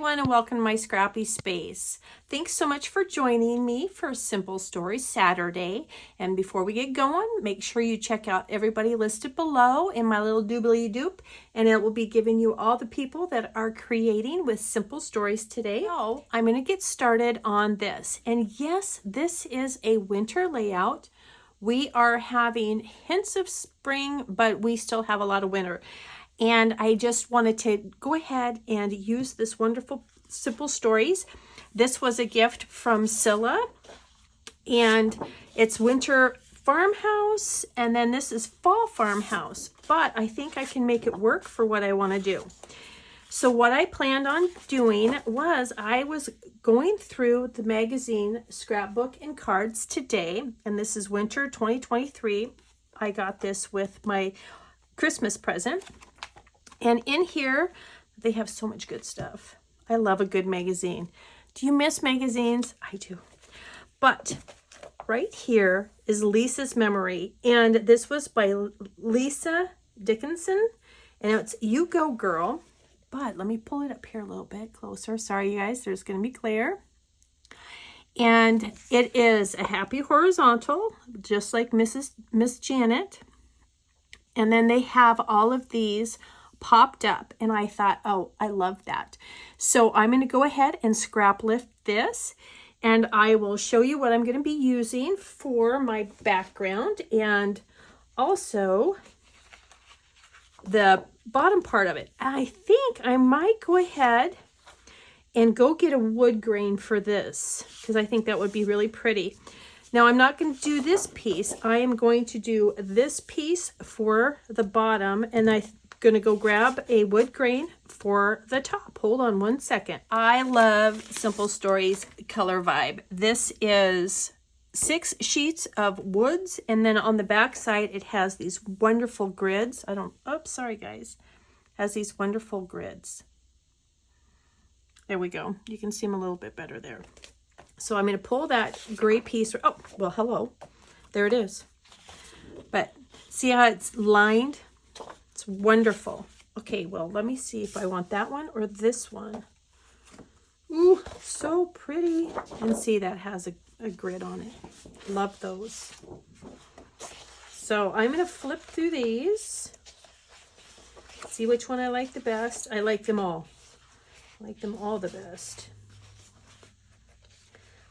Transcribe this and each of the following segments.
everyone, and welcome to my scrappy space. Thanks so much for joining me for Simple Stories Saturday. And before we get going, make sure you check out everybody listed below in my little doobly doop, and it will be giving you all the people that are creating with Simple Stories today. So I'm going to get started on this. And yes, this is a winter layout. We are having hints of spring, but we still have a lot of winter. And I just wanted to go ahead and use this wonderful Simple Stories. This was a gift from Scylla, and it's winter farmhouse, and then this is fall farmhouse. But I think I can make it work for what I want to do. So what I planned on doing was I was going through the magazine scrapbook and cards today, and this is winter 2023. I got this with my Christmas present. And in here, they have so much good stuff. I love a good magazine. Do you miss magazines? I do. But right here is Lisa's Memory. And this was by Lisa Dickinson. And it's You Go Girl. But let me pull it up here a little bit closer. Sorry, you guys, there's going to be glare. And it is a happy horizontal, just like Miss Janet. And then they have all of these popped up, and I thought, oh, I love that. So I'm going to go ahead and scrap lift this, and I will show you what I'm going to be using for my background, and also the bottom part of it. I think I might go ahead and go get a wood grain for this, because I think that would be really pretty. Now, I'm not going to do this piece. I am going to do this piece for the bottom, and I'm going to go grab a wood grain for the top. Hold on one second. I love Simple Stories color vibe. This is 6 sheets of woods, and then on the back side, it has these wonderful grids. Sorry guys. Has these wonderful grids. There we go. You can see them a little bit better there. So I'm going to pull that gray piece. Oh, well, hello. There it is. But see how it's lined? It's wonderful. Okay, well, let me see if I want that one or this one. Ooh, so pretty. And see, that has a grid on it. Love those. So I'm going to flip through these. See which one I like the best. I like them all. I like them all the best.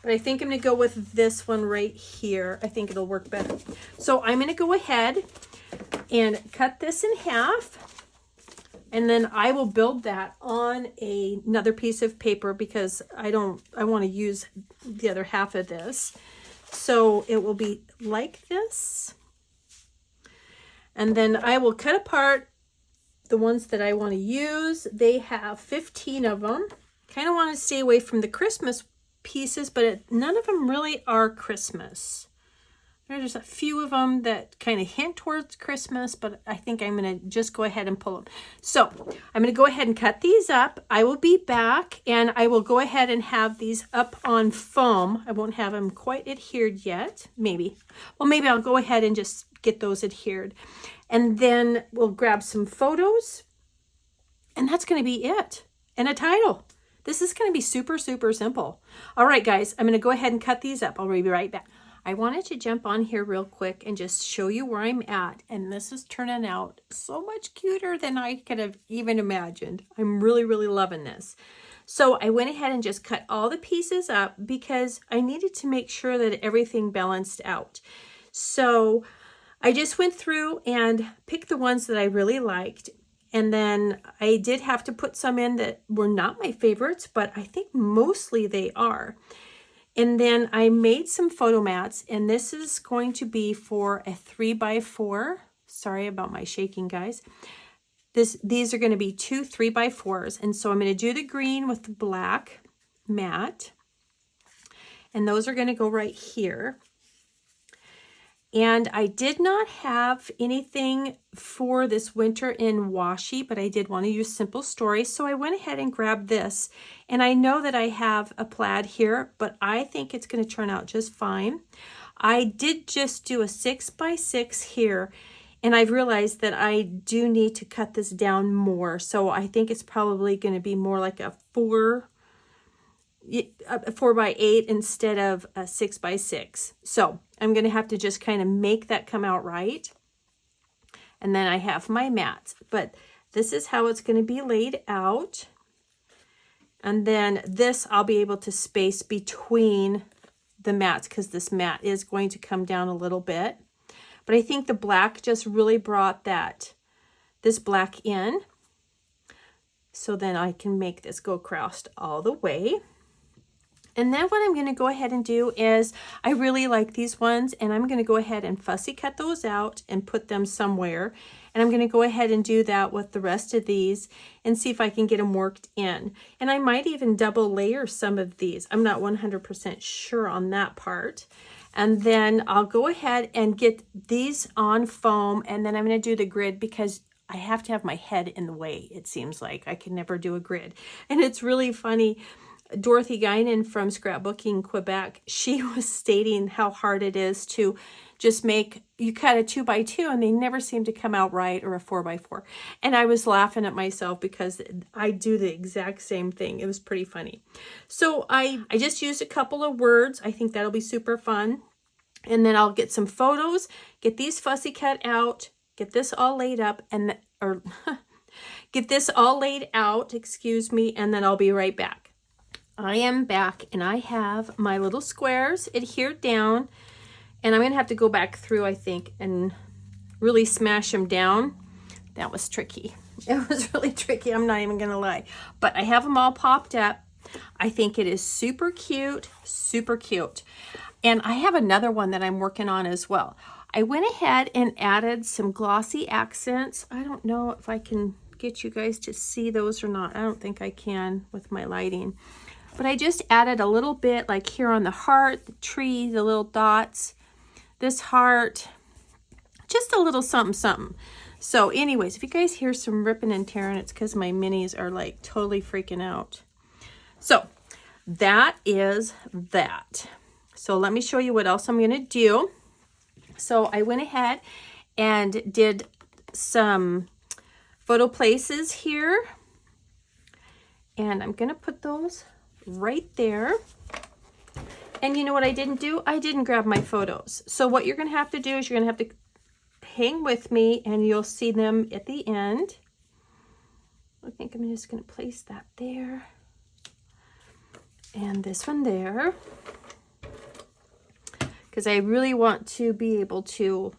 But I think I'm going to go with this one right here. I think it'll work better. So I'm going to go ahead and cut this in half. And then I will build that on another piece of paper because I want to use the other half of this. So it will be like this. And then I will cut apart the ones that I want to use. They have 15 of them. Kind of want to stay away from the Christmas pieces, but none of them really are Christmas. There's a few of them that kind of hint towards Christmas, but I think I'm going to just go ahead and pull them. So I'm going to go ahead and cut these up. I will be back, and I will go ahead and have these up on foam. I won't have them quite adhered yet. Maybe. Well, maybe I'll go ahead and just get those adhered. And then we'll grab some photos, and that's going to be it. And a title. This is going to be super, super simple. All right, guys, I'm going to go ahead and cut these up. I'll be right back. I wanted to jump on here real quick and just show you where I'm at. And this is turning out so much cuter than I could have even imagined. I'm really, really loving this. So I went ahead and just cut all the pieces up because I needed to make sure that everything balanced out. So I just went through and picked the ones that I really liked. And then I did have to put some in that were not my favorites, but I think mostly they are. And then I made some photo mats, and this is going to be for a 3x4. Sorry about my shaking, guys. These are going to be 2 3x4s. And so I'm going to do the green with the black mat. And those are going to go right here. And I did not have anything for this winter in washi, but I did want to use Simple Stories. So I went ahead and grabbed this. And I know that I have a plaid here, but I think it's going to turn out just fine. I did just do a 6x6 here. And I've realized that I do need to cut this down more. So I think it's probably going to be more like a 4x8 instead of a 6x6. So I'm going to have to just kind of make that come out right. And then I have my mats. But this is how it's going to be laid out. And then this I'll be able to space between the mats because this mat is going to come down a little bit. But I think the black just really brought this black in. So then I can make this go across all the way. And then what I'm going to go ahead and do is, I really like these ones, and I'm going to go ahead and fussy cut those out and put them somewhere. And I'm going to go ahead and do that with the rest of these and see if I can get them worked in. And I might even double layer some of these. I'm not 100% sure on that part. And then I'll go ahead and get these on foam, and then I'm going to do the grid because I have to have my head in the way, it seems like. I can never do a grid. And it's really funny. Dorothy Guinan from Scrapbooking Quebec, she was stating how hard it is to just you cut a 2x2 and they never seem to come out right, or a 4x4. And I was laughing at myself because I do the exact same thing. It was pretty funny. So I just used a couple of words. I think that'll be super fun. And then I'll get some photos, get these fussy cut out, get this all laid up, get this all laid out, excuse me, and then I'll be right back. I am back, and I have my little squares adhered down, and I'm going to have to go back through, I think, and really smash them down. That was tricky. It was really tricky. I'm not even going to lie. But I have them all popped up. I think it is super cute, super cute. And I have another one that I'm working on as well. I went ahead and added some glossy accents. I don't know if I can get you guys to see those or not. I don't think I can with my lighting. But I just added a little bit, like here on the heart, the tree, the little dots, this heart, just a little something, something. So anyways, if you guys hear some ripping and tearing, it's because my minis are like totally freaking out. So that is that. So let me show you what else I'm going to do. So I went ahead and did some photo places here. And I'm going to put those right there. And you know what I didn't do? I didn't grab my photos. So what you're going to have to do is you're going to have to hang with me, and you'll see them at the end. I think I'm just going to place that there. And this one there. Because I really want to be able to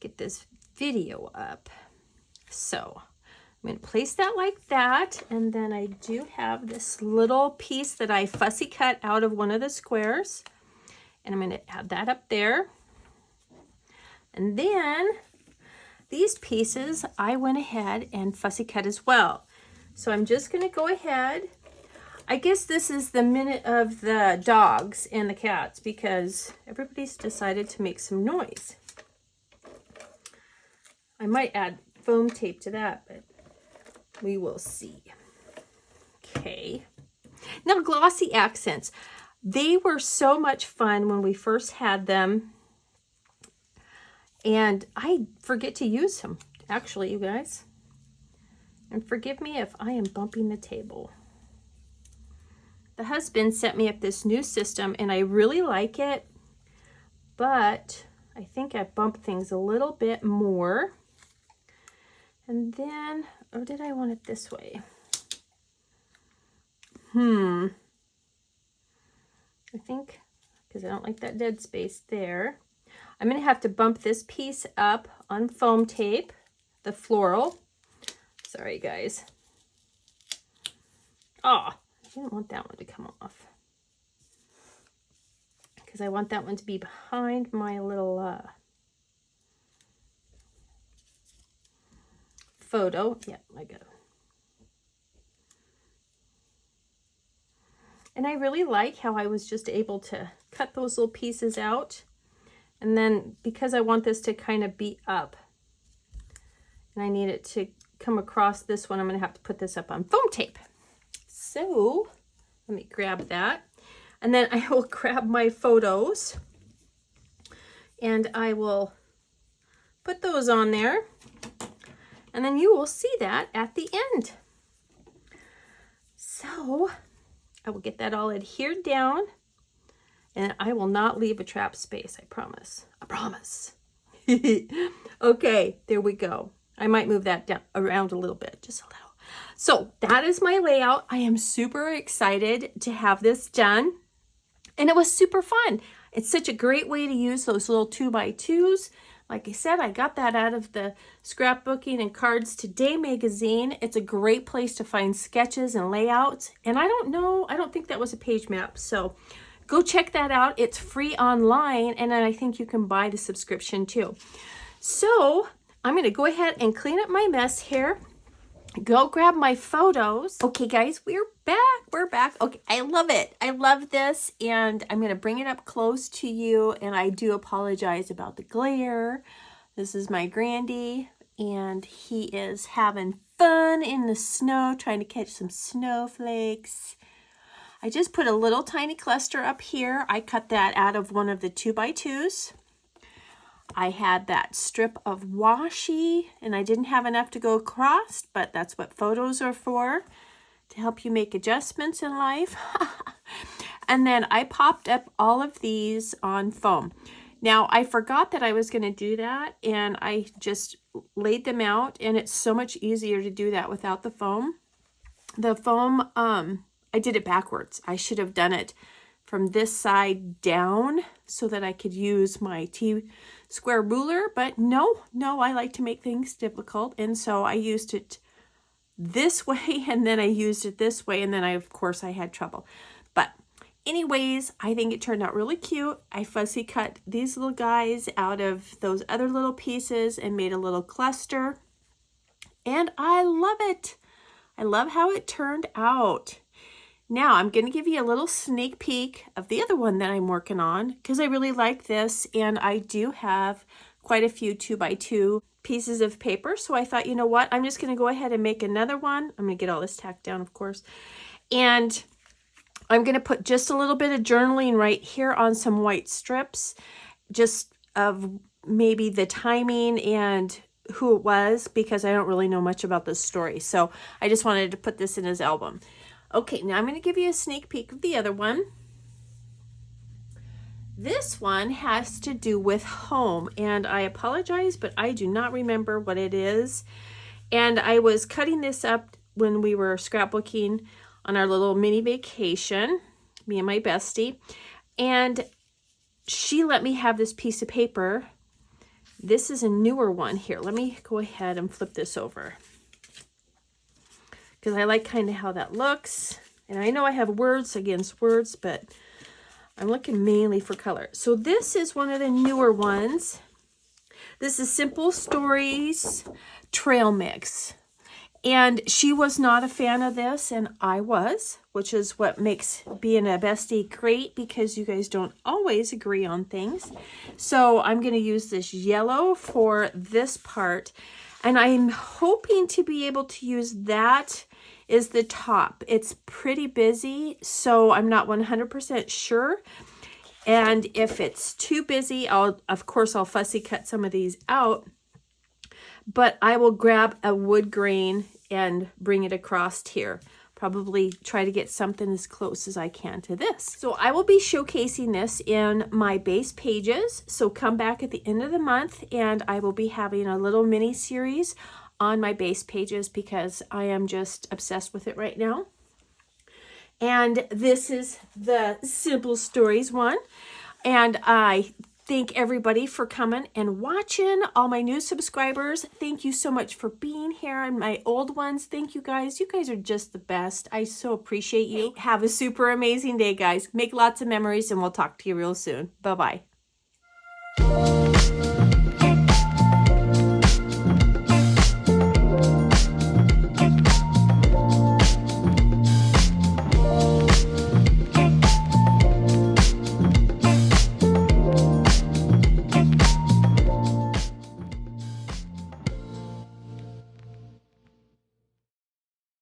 get this video up. So I'm going to place that like that, and then I do have this little piece that I fussy cut out of one of the squares, and I'm going to add that up there. And then these pieces I went ahead and fussy cut as well. So I'm just going to go ahead. I guess this is the minute of the dogs and the cats because everybody's decided to make some noise. I might add foam tape to that, but we will see. Okay. Now, glossy accents. They were so much fun when we first had them. And I forget to use them, actually, you guys. And forgive me if I am bumping the table. The husband set me up this new system, and I really like it. But I think I bumped things a little bit more. And then, or did I want it this way? I think, because I don't like that dead space there, I'm going to have to bump this piece up on foam tape, the floral. Sorry, guys. Oh, I didn't want that one to come off. Because I want that one to be behind my little photo. Yeah, I got it. And I really like how I was just able to cut those little pieces out. And then because I want this to kind of be up, and I need it to come across this one, I'm going to have to put this up on foam tape. So let me grab that. And then I will grab my photos, and I will put those on there, and then you will see that at the end. So I will get that all adhered down, and I will not leave a trap space. I promise. I promise. Okay, there we go. I might move that down around a little bit, just a little. So that is my layout. I am super excited to have this done, and it was super fun. It's such a great way to use those little 2x2s. Like I said, I got that out of the Scrapbooking and Cards Today magazine. It's a great place to find sketches and layouts. And I don't think that was a page map. So go check that out. It's free online, and then I think you can buy the subscription too. So I'm going to go ahead and clean up my mess here. Go grab my photos. Okay, guys, we're back. We're back. Okay, I love it. I love this, and I'm going to bring it up close to you, and I do apologize about the glare. This is my Grandy, and he is having fun in the snow, trying to catch some snowflakes. I just put a little tiny cluster up here. I cut that out of one of the 2x2s. I had that strip of washi, and I didn't have enough to go across, but that's what photos are for, to help you make adjustments in life. And then I popped up all of these on foam. Now, I forgot that I was going to do that, and I just laid them out, and it's so much easier to do that without the foam. The foam, I did it backwards. I should have done it from this side down so that I could use my T-square ruler, but no, I like to make things difficult, and so I used it this way, and then I used it this way, and then of course I had trouble. But anyways, I think it turned out really cute. I fussy cut these little guys out of those other little pieces and made a little cluster, and I love it. I love how it turned out. Now I'm going to give you a little sneak peek of the other one that I'm working on, because I really like this, and I do have quite a few 2x2 pieces of paper. So I thought, you know what, I'm just going to go ahead and make another one. I'm going to get all this tacked down, of course. And I'm going to put just a little bit of journaling right here on some white strips, just of maybe the timing and who it was, because I don't really know much about this story. So I just wanted to put this in his album. Okay, now I'm going to give you a sneak peek of the other one. This one has to do with home, and I apologize, but I do not remember what it is. And I was cutting this up when we were scrapbooking on our little mini vacation, me and my bestie, and she let me have this piece of paper. This is a newer one here. Let me go ahead and flip this over, because I like kind of how that looks. And I know I have words against words, but I'm looking mainly for color. So this is one of the newer ones. This is Simple Stories Trail Mix. And she was not a fan of this, and I was, which is what makes being a bestie great, because you guys don't always agree on things. So I'm going to use this yellow for this part, and I'm hoping to be able to use that is the top. It's pretty busy, so I'm not 100% sure. And if it's too busy, of course I'll fussy cut some of these out, but I will grab a wood grain and bring it across here. Probably try to get something as close as I can to this. So I will be showcasing this in my base pages. So come back at the end of the month, and I will be having a little mini series on my base pages, because I am just obsessed with it right now. And this is the Simple Stories one. And I thank everybody for coming and watching. All my new subscribers, thank you so much for being here. And my old ones, thank you guys. You guys are just the best. I so appreciate you. Have a super amazing day, guys. Make lots of memories, and we'll talk to you real soon. Bye-bye.